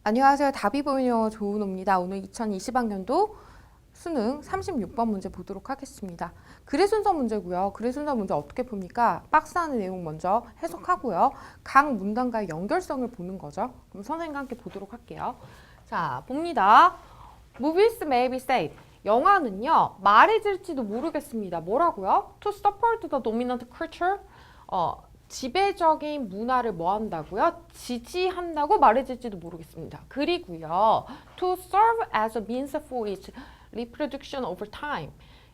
안녕하세요. 답이 보이는 영어 조은호입니다. 오늘 2020학년도 수능 36번 문제 보도록 하겠습니다. 글의 순서 문제고요. 글의 순서 문제 어떻게 풉니까? 박스 안의 내용 먼저 해석하고요. 각 문단과의 연결성을 보는 거죠. 그럼 선생님과 함께 보도록 할게요. 자, 봅니다. Movies may be said. 영화는요, 말해질지도 모르겠습니다. 뭐라고요? To support the dominant culture. 지배적인 문화를 뭐 한다고요? 지지한다고 말해질지도 모르겠습니다. 그리고요, to serve as a means for its reproduction over time.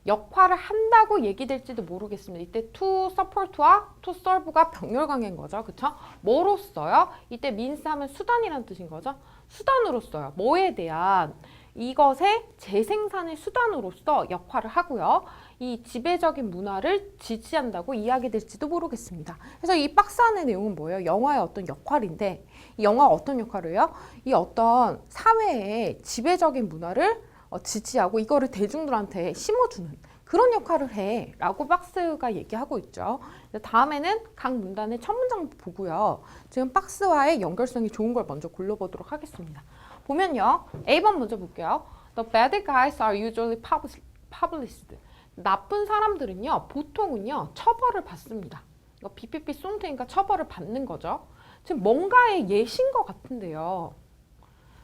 역할을 한다고 얘기될지도 모르겠습니다. 이때 to support와 to serve가 병렬관계인 거죠. 그쵸? 뭐로써요? 이때 means 하면 수단이라는 뜻인 거죠. 수단으로써요. 뭐에 대한 이것의 재생산의 수단으로서 역할을 하고요. 이 지배적인 문화를 지지한다고 이야기될지도 모르겠습니다. 그래서 이 박스 안의 내용은 뭐예요? 영화의 어떤 역할인데 이 영화가 어떤 역할을 해요? 이 어떤 사회의 지배적인 문화를 지지하고 이거를 대중들한테 심어주는 그런 역할을 해 라고 박스가 얘기하고 있죠. 다음에는 각 문단의 첫 문장 보고요. 지금 박스와의 연결성이 좋은 걸 먼저 골라보도록 하겠습니다. 보면요. A번 먼저 볼게요. The bad guys are usually published. 나쁜 사람들은요. 보통은요. 처벌을 받습니다. 이거 BPP 쏜 테니까 처벌을 받는 거죠. 지금 뭔가의 예시인 것 같은데요.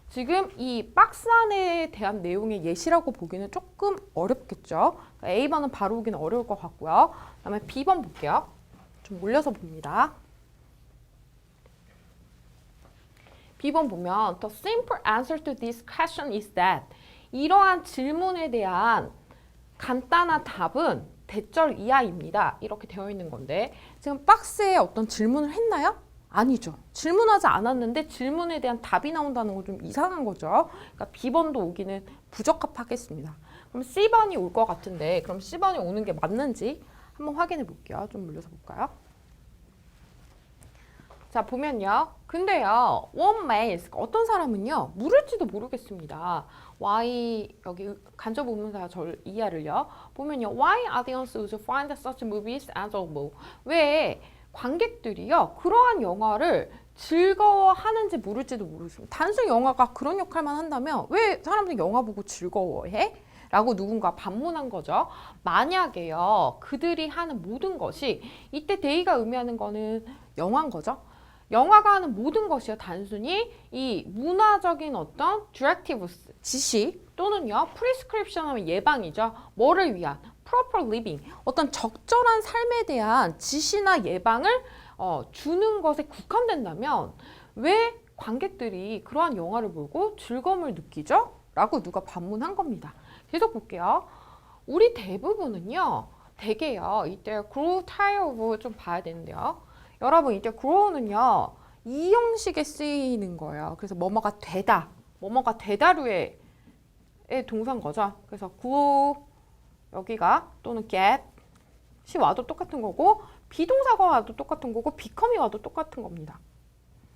지금 이 박스 안에 대한 내용의 예시라고 보기는 조금 어렵겠죠. A번은 바로 오기는 어려울 것 같고요. 그 다음에 B번 볼게요. 좀 올려서 봅니다. B번 보면 The simple answer to this question is that 이러한 질문에 대한 간단한 답은 대절 이하입니다. 이렇게 되어 있는 건데 지금 박스에 어떤 질문을 했나요? 아니죠. 질문하지 않았는데 질문에 대한 답이 나온다는 건 좀 이상한 거죠. 그러니까 B번도 오기는 부적합하겠습니다. 그럼 C번이 올 것 같은데 그럼 C번이 오는 게 맞는지 한번 확인해 볼게요. 좀 올려서 볼까요? 자, 보면요. 근데요. One may is 어떤 사람은요. 물을지도 모르겠습니다. Why 여기 간접 의문사 절 이하를요. 보면요. Why audience would find such movies enjoyable? 왜 관객들이요. 그러한 영화를 즐거워하는지 모를지도 모르겠습니다. 단순히 영화가 그런 역할만 한다면 왜 사람들이 영화 보고 즐거워해? 라고 누군가 반문한 거죠. 만약에요. 그들이 하는 모든 것이 이때 they가 의미하는 거는 영화인 거죠. 영화가 하는 모든 것이요. 단순히 이 문화적인 어떤 directives, 지시 또는요. prescription 하면 예방이죠. 뭐를 위한? proper living, 어떤 적절한 삶에 대한 지시나 예방을 주는 것에 국한된다면 왜 관객들이 그러한 영화를 보고 즐거움을 느끼죠? 라고 누가 반문한 겁니다. 계속 볼게요. 우리 대부분은요. 대개요. 이때 grow tired of 좀 봐야 되는데요. 여러분 이때 grow는요. 이 형식에 쓰이는 거예요. 그래서 뭐뭐가 되다. 뭐뭐가 되다류의 동사인 거죠. 그래서 grow 여기가 또는 get이 와도 똑같은 거고 비동사가 와도 똑같은 거고 become이 와도 똑같은 겁니다.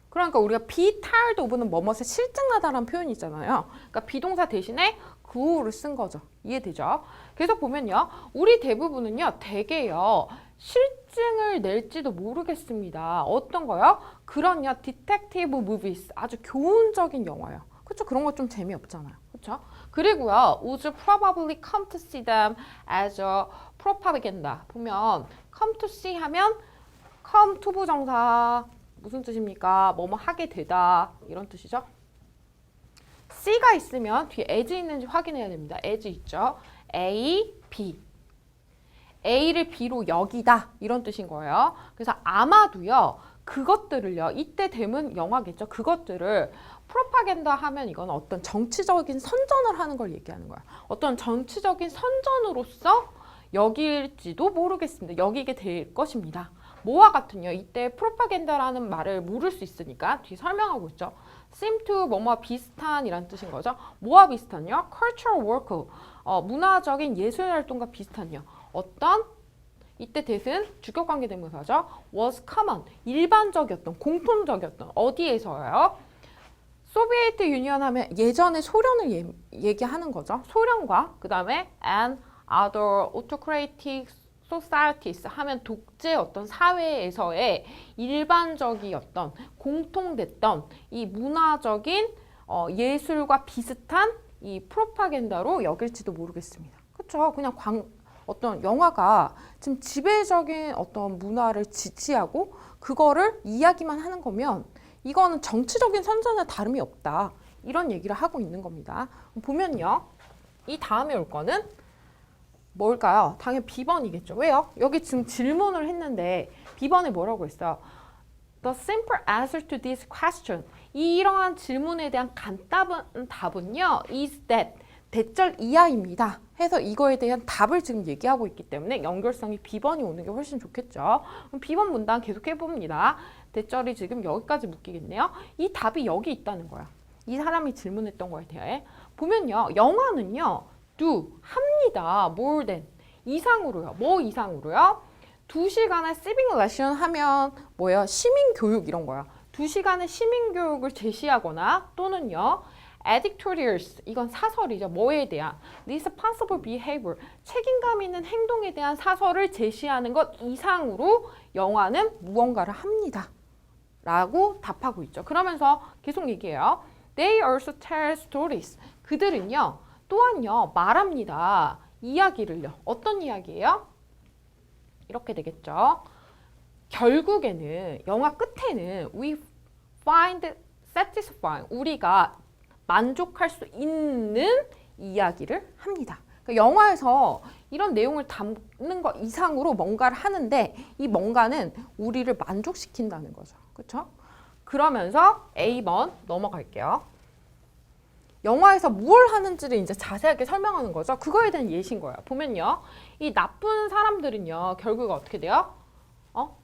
그러니까 우리가 be tired of는 뭐뭇에 실증나다라는 표현이 있잖아요. 그러니까 비동사 대신에 grow를 쓴 거죠. 이해되죠? 계속 보면요. 우리 대부분은요. 대개요. 실증을 낼지도 모르겠습니다. 어떤 거요? 그런요. 디텍티브 무비스 아주 교훈적인 영화요. 그렇죠? 그런 거 좀 재미없잖아요. 그렇죠? 그리고요. would probably come to see them as a propaganda. 보면 come to see 하면 come to 부정사 무슨 뜻입니까? 뭐뭐 하게 되다 이런 뜻이죠. C가 있으면 뒤에 as 있는지 확인해야 됩니다. as 있죠. A, B. A를 B로 여기다 이런 뜻인 거예요. 그래서 아마도요. 그것들을요. 이때 되면 영화겠죠. 그것들을 프로파간다 하면 이건 어떤 정치적인 선전을 하는 걸 얘기하는 거야. 어떤 정치적인 선전으로서 여길지도 모르겠습니다. 여기게 될 것입니다. 뭐와 같은요. 이때 프로파간다라는 말을 모를 수 있으니까 뒤에 설명하고 있죠. seem to 뭐뭐와 비슷한 이란 뜻인 거죠. 뭐와 비슷한요? cultural work, 문화적인 예술 활동과 비슷한요. 어떤 이때 대신 주격관계 대명사죠. was common, 일반적이었던, 공통적이었던 어디에서요? 소비에트 유니언 하면 예전의 소련을 얘기하는 거죠. 소련과 그 다음에 and other autocratic societies 하면 독재 어떤 사회에서의 일반적이었던 공통됐던 이 문화적인 예술과 비슷한 이 프로파간다로 여길지도 모르겠습니다. 그렇죠? 그냥 어떤 영화가 지금 지배적인 어떤 문화를 지지하고 그거를 이야기만 하는 거면 이거는 정치적인 선전에 다름이 없다. 이런 얘기를 하고 있는 겁니다. 보면요. 이 다음에 올 거는 뭘까요? 당연히 B번이겠죠. 왜요? 여기 지금 질문을 했는데 B번에 뭐라고 했어요? The simple answer to this question. 이러한 질문에 대한 간단한 답은요. is that. 대절 이하입니다. 해서 이거에 대한 답을 지금 얘기하고 있기 때문에 연결성이 B번이 오는 게 훨씬 좋겠죠. 그럼 B번 문단 계속 해봅니다. 대절이 지금 여기까지 묶이겠네요. 이 답이 여기 있다는 거야. 이 사람이 질문했던 거에 대해. 보면요. 영화는요. do, 합니다. more than. 이상으로요. 뭐 이상으로요? 2시간의 civic lesson 하면 뭐예요? 시민교육 이런 거야. 2시간의 시민교육을 제시하거나 또는요. editorials, 이건 사설이죠. 뭐에 대한? responsible behavior, 책임감 있는 행동에 대한 사설을 제시하는 것 이상으로 영화는 무언가를 합니다. 라고 답하고 있죠. 그러면서 계속 얘기해요. They also tell stories. 그들은요. 또한요. 말합니다. 이야기를요. 어떤 이야기예요? 이렇게 되겠죠. 결국에는 영화 끝에는 we find satisfying. 우리가 만족할 수 있는 이야기를 합니다. 그러니까 영화에서 이런 내용을 담는 것 이상으로 뭔가를 하는데 이 뭔가는 우리를 만족시킨다는 거죠. 그렇죠? 그러면서 A번 넘어갈게요. 영화에서 뭘 하는지를 이제 자세하게 설명하는 거죠. 그거에 대한 예시인 거예요. 보면요. 이 나쁜 사람들은요. 결국 어떻게 돼요?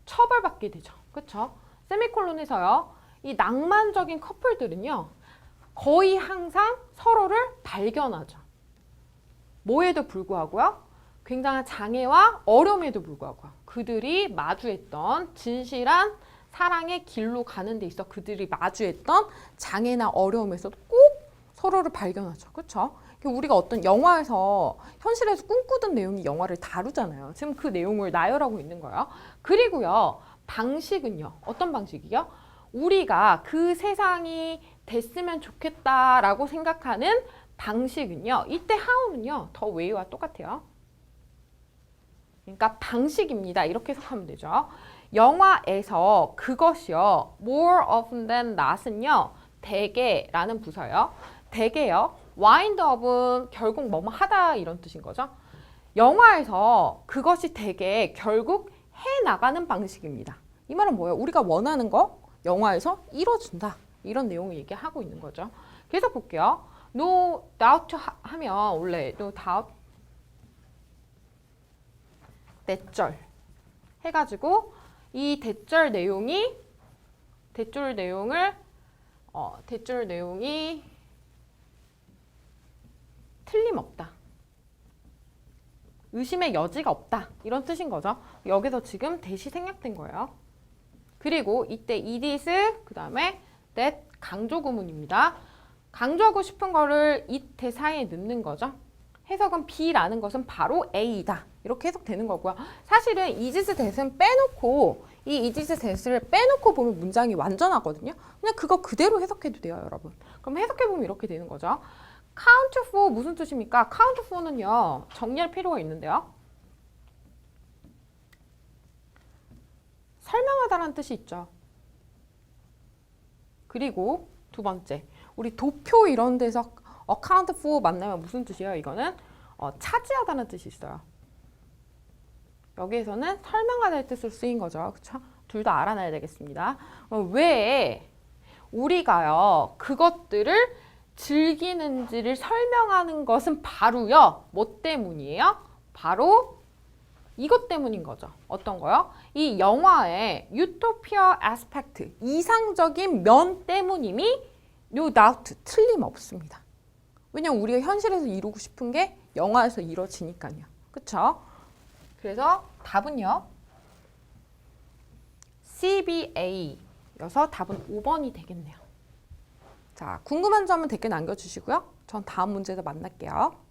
처벌받게 되죠. 그렇죠? 세미콜론에서요. 이 낭만적인 커플들은요. 거의 항상 서로를 발견하죠. 뭐에도 불구하고요. 굉장한 장애와 어려움에도 불구하고 그들이 마주했던 진실한 사랑의 길로 가는 데 있어 그들이 마주했던 장애나 어려움에서도 꼭 서로를 발견하죠. 그렇죠? 우리가 어떤 영화에서 현실에서 꿈꾸던 내용이 영화를 다루잖아요. 지금 그 내용을 나열하고 있는 거예요. 그리고요. 방식은요. 어떤 방식이요? 우리가 그 세상이 됐으면 좋겠다라고 생각하는 방식은요. 이때 how는요. 더 way와 똑같아요. 그러니까 방식입니다. 이렇게 해석하면 되죠. 영화에서 그것이요. more often than not은요. 대개라는 부사요. 대개요. wind up은 결국 뭐뭐 하다 이런 뜻인 거죠. 영화에서 그것이 대개 결국 해나가는 방식입니다. 이 말은 뭐예요? 우리가 원하는 거 영화에서 이뤄준다. 이런 내용을 얘기하고 있는 거죠. 계속 볼게요. No doubt 하면 원래 no doubt 대절 해가지고 이 대절 내용이 틀림없다. 의심의 여지가 없다. 이런 뜻인 거죠. 여기서 지금 대시 생략된 거예요. 그리고 이때 it, 그 다음에 that 강조 구문입니다. 강조하고 싶은 거를 it 대사에 넣는 거죠. 해석은 B라는 것은 바로 A이다. 이렇게 해석되는 거고요. 사실은 is that은 빼놓고 이 is that을 빼놓고 보면 문장이 완전하거든요. 그냥 그거 그대로 해석해도 돼요, 여러분. 그럼 해석해보면 이렇게 되는 거죠. count for 무슨 뜻입니까? count for는요. 정리할 필요가 있는데요. 설명하다라는 뜻이 있죠. 그리고 두 번째, 우리 도표 이런 데서 account for 만나면 무슨 뜻이에요? 이거는 차지하다는 뜻이 있어요. 여기에서는 설명하다의 뜻으로 쓰인 거죠. 그렇죠? 둘 다 알아놔야 되겠습니다. 왜 우리가요 그것들을 즐기는지를 설명하는 것은 바로요 뭐 때문이에요? 바로 이것 때문인 거죠. 어떤 거요? 이 영화의 유토피아 아스펙트, 이상적인 면 때문임이 no doubt, 틀림없습니다. 왜냐면 우리가 현실에서 이루고 싶은 게 영화에서 이루어지니까요. 그쵸? 그래서 답은요. CBA여서 답은 5번이 되겠네요. 자, 궁금한 점은 댓글 남겨주시고요. 전 다음 문제에서 만날게요.